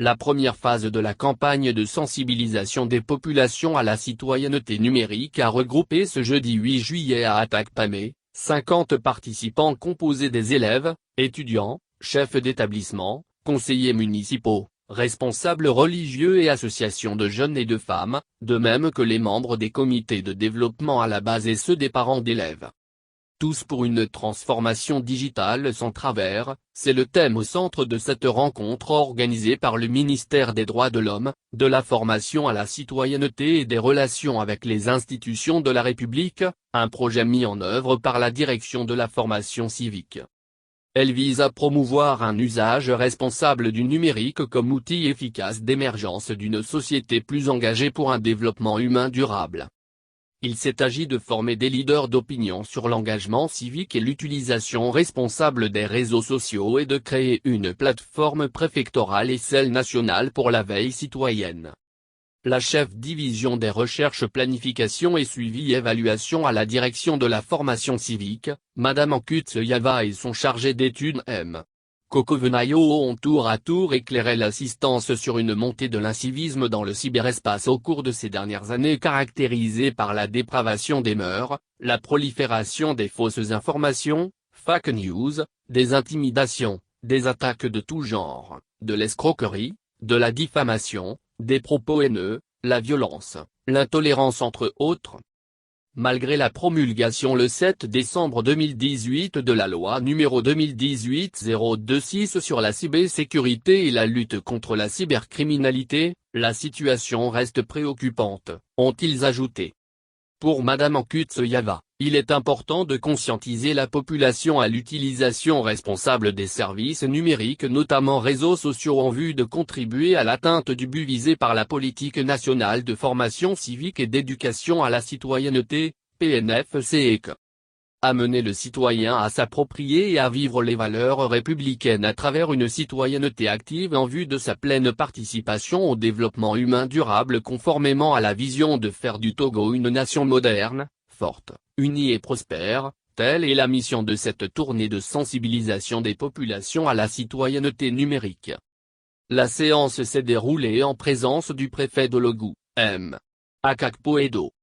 La première phase de la campagne de sensibilisation des populations à la citoyenneté numérique a regroupé ce jeudi 8 juillet à Atakpamé, 50 participants composés des élèves, étudiants, chefs d'établissement, conseillers municipaux, responsables religieux et associations de jeunes et de femmes, de même que les membres des comités de développement à la base et ceux des parents d'élèves. Tous pour une transformation digitale sans travers, c'est le thème au centre de cette rencontre organisée par le ministère des Droits de l'Homme, de la formation à la citoyenneté et des relations avec les institutions de la République, un projet mis en œuvre par la direction de la formation civique. Elle vise à promouvoir un usage responsable du numérique comme outil efficace d'émergence d'une société plus engagée pour un développement humain durable. Il s'est agi de former des leaders d'opinion sur l'engagement civique et l'utilisation responsable des réseaux sociaux et de créer une plateforme préfectorale et celle nationale pour la veille citoyenne. La chef division des recherches planification et suivi-évaluation à la direction de la formation civique, Madame Ankutse Yava et son chargé d'études M. Kokovenayo ont tour à tour éclairé l'assistance sur une montée de l'incivisme dans le cyberespace au cours de ces dernières années caractérisée par la dépravation des mœurs, la prolifération des fausses informations, fake news, des intimidations, des attaques de tout genre, de l'escroquerie, de la diffamation, des propos haineux, la violence, l'intolérance entre autres. Malgré la promulgation le 7 décembre 2018 de la loi numéro 2018-026 sur la cybersécurité et la lutte contre la cybercriminalité, la situation reste préoccupante, ont-ils ajouté. Pour Madame Ankutse Yava, il est important de conscientiser la population à l'utilisation responsable des services numériques notamment réseaux sociaux en vue de contribuer à l'atteinte du but visé par la politique nationale de formation civique et d'éducation à la citoyenneté, PNFCEC. Amener le citoyen à s'approprier et à vivre les valeurs républicaines à travers une citoyenneté active en vue de sa pleine participation au développement humain durable conformément à la vision de faire du Togo une nation moderne, forte, unie et prospère, telle est la mission de cette tournée de sensibilisation des populations à la citoyenneté numérique. La séance s'est déroulée en présence du préfet de Logou, M. Akakpo Edo.